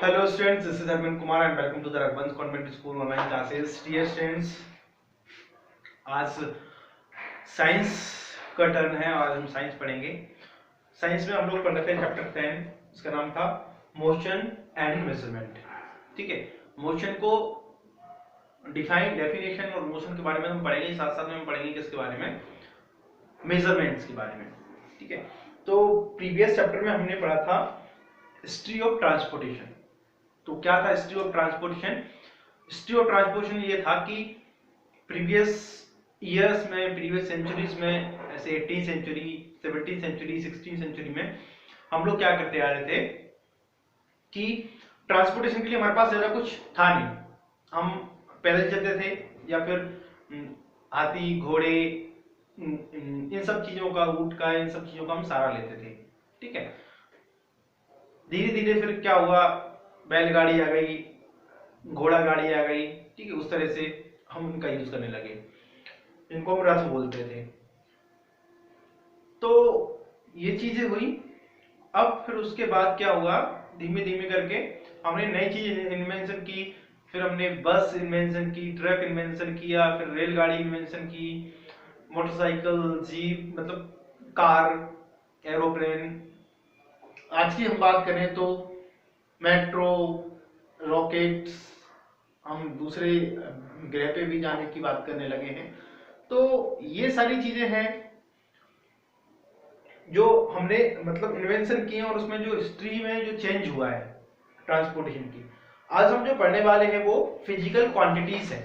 Hello students, this is Arvind Kumar and welcome to the Raghuvansh Convent School online classes. Dear students, आज science का turn है। आज हम science पढ़ेंगे। Science में हम लोग पढ़ रहे थे चैप्टर 10, इसका नाम था मोशन एंड मेजरमेंट। ठीक है, मोशन को डेफिनेशन और मोशन के बारे में हम पढ़ेंगे, साथ साथ में हम पढ़ेंगे किसके बारे में, मेजरमेंट्स के बारे में। ठीक है, तो प्रीवियस चैप्टर में हमने पढ़ा था हिस्ट्री ऑफ ट्रांसपोर्टेशन। तो क्या था history of transportation? History of transportation ये था कि प्रीवियस ईयर्स में, प्रीवियस सेंचुरीज में, ऐसे 18th century, 17th century, 16th century में हम लोग क्या करते आ रहे थे कि ट्रांसपोर्टेशन के लिए हमारे पास ज्यादा कुछ था नहीं। हम पैदल चलते थे या फिर हाथी, घोड़े, इन सब चीजों का, ऊंट का, इन सब चीजों का हम सहारा लेते थे। ठीक है, धीरे धीरे फिर क्या हुआ, बैलगाड़ी आ गई, घोड़ा गाड़ी आ गई। ठीक है, उस तरह से हम उनका यूज करने लगे, इनको हम रथ बोलते थे। तो ये चीजें हुई। अब फिर उसके बाद क्या हुआ, धीमे धीमे करके हमने नई चीज इन्वेंशन की। फिर हमने बस इन्वेंशन की, ट्रक इन्वेंशन किया, फिर रेलगाड़ी इन्वेंशन की, मोटरसाइकिल, जीप, मतलब कार, एरोप्लेन। आज की हम बात करें तो मेट्रो, रॉकेट्स, हम दूसरे ग्रह पे भी जाने की बात करने लगे हैं। तो ये सारी चीजें हैं जो हमने मतलब इन्वेंशन किए हैं, और उसमें जो हिस्ट्री में जो चेंज हुआ है ट्रांसपोर्टेशन की। आज हम जो पढ़ने वाले हैं वो फिजिकल क्वांटिटीज है।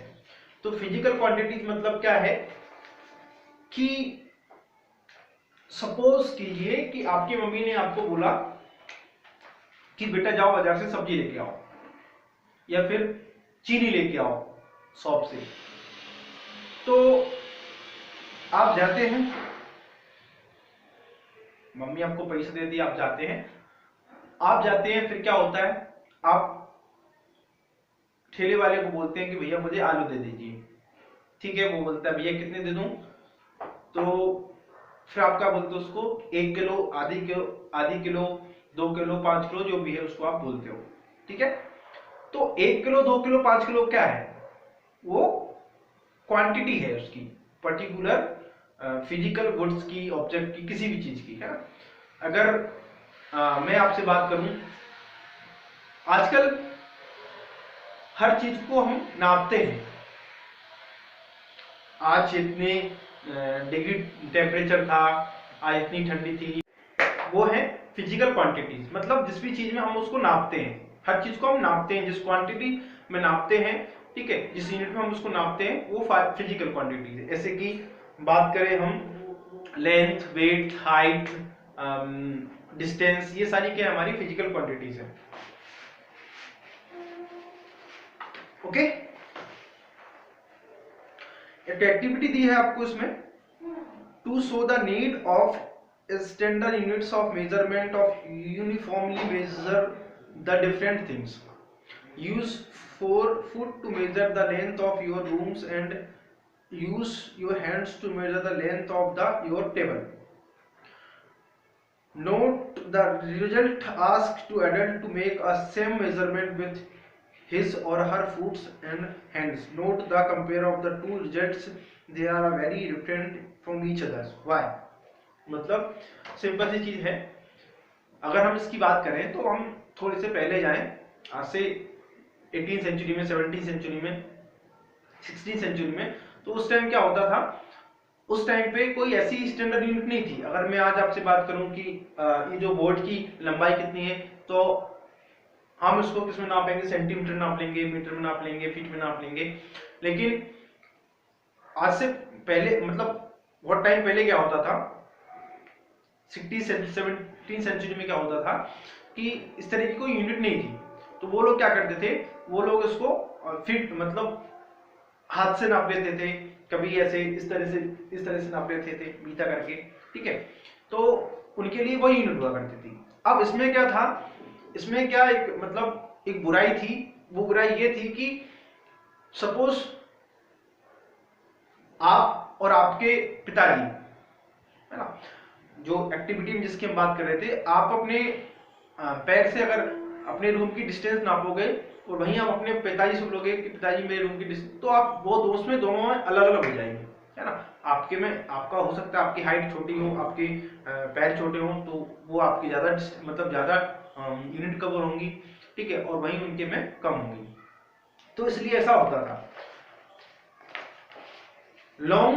तो फिजिकल क्वांटिटीज मतलब क्या है कि सपोज कीजिए कि आपकी मम्मी ने आपको बोला कि बेटा जाओ बाजार से सब्जी लेके आओ, या फिर चीनी लेके आओ शॉप से। तो आप जाते हैं, मम्मी आपको पैसे दे दिए, आप जाते हैं, फिर क्या होता है, आप ठेले वाले को बोलते हैं कि भैया मुझे आलू दे दीजिए। ठीक है, वो बोलता है भैया कितने दे दूं? तो फिर आप क्या बोलते हो उसको, 1 किलो, आधी किलो, 2 किलो, 5 किलो, जो भी है उसको आप बोलते हो। ठीक है, तो 1 किलो, 2 किलो, 5 किलो क्या है, वो क्वांटिटी है उसकी, पर्टिकुलर फिजिकल गुड्स की, ऑब्जेक्ट की, किसी भी चीज की, है ना। अगर मैं आपसे बात करूं, आजकल हर चीज को हम नापते हैं। आज इतने डिग्री टेम्परेचर था, आज इतनी ठंडी थी, वो है फिजिकल क्वांटिटीज। मतलब जिस भी चीज में हम उसको नापते हैं, हर चीज को हम नापते हैं, जिस क्वांटिटी में नापते हैं, ठीक है, जिस यूनिट में हम उसको नापते हैं, वो फिजिकल क्वांटिटीज है। जैसे कि बात करें हम लेंथ, वेट, हाइट, डिस्टेंस, ये सारी क्या हमारी फिजिकल क्वांटिटीज है। ओके, एक एक्टिविटी दी है आपको इसमें, to show the need of standard units of measurement of uniformly measure the different things. Use 4 foot to measure the length of your rooms and use your hands to measure the length of your table. Note the result. Ask to adult to make a same measurement with his or her foot and hands. Note the compare of the two results. They are very different from each other. Why? मतलब simple सी चीज है। अगर हम इसकी बात करें तो हम थोड़े से पहले जाएं, आज से 18th सेंचुरी में, 17th सेंचुरी में, 16th सेंचुरी में। तो उस टाइम क्या होता था, उस टाइम पे कोई ऐसी स्टैंडर्ड यूनिट नहीं थी। अगर मैं आज आपसे बात करूं कि ये जो बोर्ड की लंबाई कितनी है, तो हम इसको किस में नापेंगे, सेंटीमीटर नाप लेंगे, मीटर में नाप लेंगे, फीट में नाप लेंगे। लेकिन आज से पहले, मतलब बहुत टाइम पहले क्या होता था, 17th सेंचुरी में क्या होता था कि इस तरह की कोई यूनिट नहीं थी। तो वो लोग क्या करते थे, वो लोग इसको फीट मतलब हाथ से नाप लेते थे, कभी ऐसे इस तरह से नाप लेते थे, बीता करके। ठीक है, तो उनके लिए वही यूनिट हुआ करती थी। अब इसमें क्या था, इसमें क्या एक मतलब एक बुराई थी। वो बुराई ये थी कि सपोज आप और आपके पिताजी, है ना, जो एक्टिविटी में जिसकी हम बात कर रहे थे, आप अपने पैर से अगर अपने रूम की डिस्टेंस नापोगे और वहीं आप अपने पिताजी से बोलोगे कि पिताजी मेरे रूम की डिस्टेंस, तो आप वो उसमें दोनों में अलग अलग हो जाएंगे, है ना। आपके में आपका हो सकता है आपकी हाइट छोटी हो, आपके पैर छोटे हो, तो वो आपकी ज़्यादा मतलब ज़्यादा यूनिट कवर होंगी, ठीक है, और वहीं उनके में कम होंगी। तो इसलिए ऐसा होता था। Long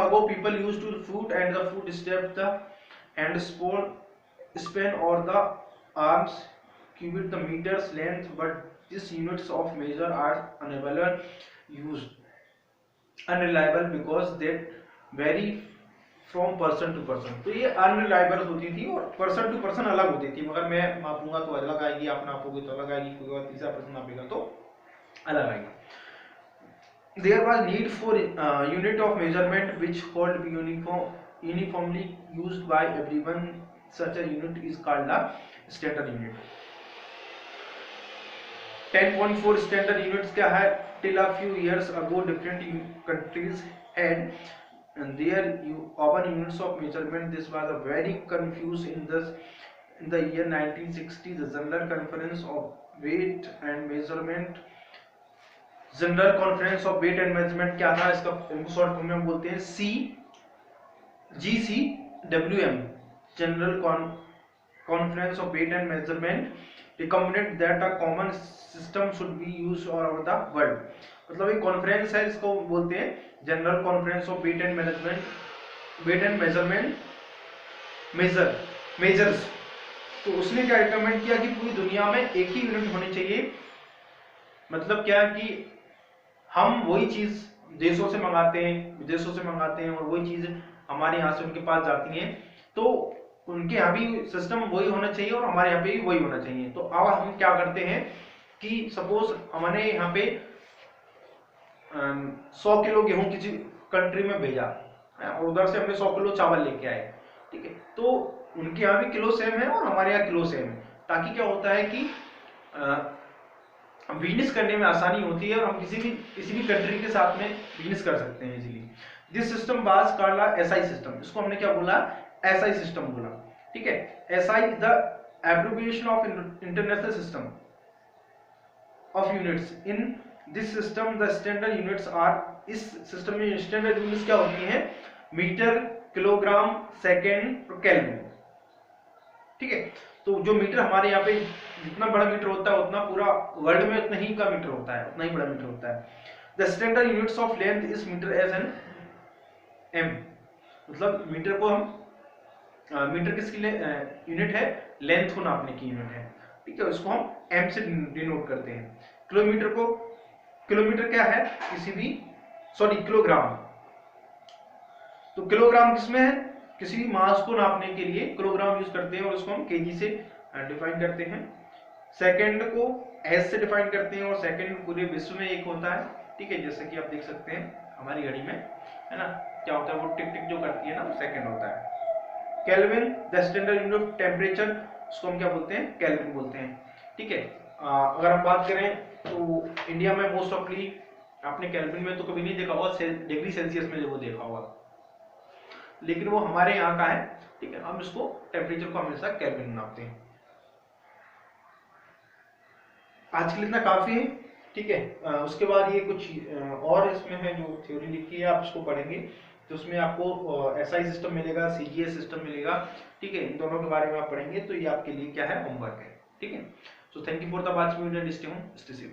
ago, people used to foot and the foot step the and span or the arms cubit the meters length, but these units of measure are unreliable because they vary from person to person. तो ये unreliable होती थी और person to person अलग होती थी, मगर मैं मापूंगा तो अलग आएगी, आप नापोगे तो अलग आएगी, कोई और तीसरा पर्सन नापेगा तो अलग आएगी। There was need for unit of measurement which could be uniformly used by everyone. Such a unit is called the standard unit. 10.4 standard units क्या है? Till a few years ago, different countries had their own units of measurement. This was a very confused in the year 1960. The General Conference of Weight and Measurement, general conference of weight and measurement क्या था, इसका short form में बोलते हैं GCWM, general conference of weight and measurement recommended that a common system should be used all over the world. मतलब एक conference है, इसको बोलते हैं general conference of weight and measurement measures. तो उसने क्या रिकमेंड किया कि पूरी दुनिया में एक ही यूनिट होनी चाहिए। मतलब क्या कि हम वही चीज देशों से मंगाते हैं, विदेशों से मंगाते हैं, और वही चीज हमारे यहाँ से उनके पास जाती है, तो उनके यहाँ भी सिस्टम वही होना चाहिए और हमारे यहाँ पे भी वही होना चाहिए। तो अब हम क्या करते हैं कि सपोज हमारे यहाँ पे 100 किलो गेहूं किसी कंट्री में भेजा और उधर से हमने 100 किलो चावल लेके आए, ठीक है, तो उनके यहाँ भी किलो सेम है और हमारे यहाँ किलो सेम है, ताकि क्या होता है कि बिजनेस करने में आसानी होती है और हम किसी भी कंट्री के साथ में बिजनेस कर सकते हैं easily. This system was called SI system. इसको हमने क्या बोला? SI सिस्टम बोला, ठीक है। SI is the abbreviation of international system of units. In this system the standard units are, इस सिस्टम में स्टैंडर्ड यूनिट्स क्या होती हैं? मीटर, किलोग्राम, सेकेंड और केल्विन, ठीक है। तो जो मीटर हमारे यहाँ पे जितना बड़ा मीटर होता है उतना पूरा वर्ल्ड में उतना ही का मीटर होता है, उतना ही बड़ा मीटर होता है। The standard units of length is metre S N M. मतलब मीटर को हम मीटर किसकी यूनिट है? लेंथ को नापने की यूनिट है, ठीक है, उसको हम एम से डिनोट करते हैं। किलोमीटर क्या है? किलोग्राम। तो किलोग्राम किसमें है? किसी भी मास को नापने के लिए किलोग्राम यूज करते हैं और उसको हम केजी से डिफाइन करते हैं। सेकंड को एस से डिफाइन करते हैं और सेकंड पूरे विश्व में एक होता है, ठीक है, जैसे कि आप देख सकते हैं हमारी घड़ी में, है ना, क्या होता है वो टिक टिक जो करती है ना, वो सेकंड होता है। Kelvin the standard unit of temperature, उसको हम क्या बोलते हैं? केल्विन बोलते हैं, ठीक है। अगर हम बात करें तो इंडिया में मोस्ट ऑफली आपने केल्विन में तो कभी नहीं देखा होगा, डिग्री सेल्सियस में वो देखा होगा, लेकिन वो हमारे यहाँ का है, ठीक है। हम इसको टेम्परेचर को हमेशा केल्विन में नापते हैं। आज के लिए इतना काफी है, ठीक है। उसके बाद ये कुछ और इसमें है जो थ्योरी लिखी है, आप इसको पढ़ेंगे तो उसमें आपको SI सिस्टम मिलेगा, CGS सिस्टम मिलेगा, ठीक है। इन दोनों के बारे में आप पढ़ेंगे तो ये आपके लिए क्या है? होमवर्क है, ठीक है। So thank you for the watching video and stay home, stay safe.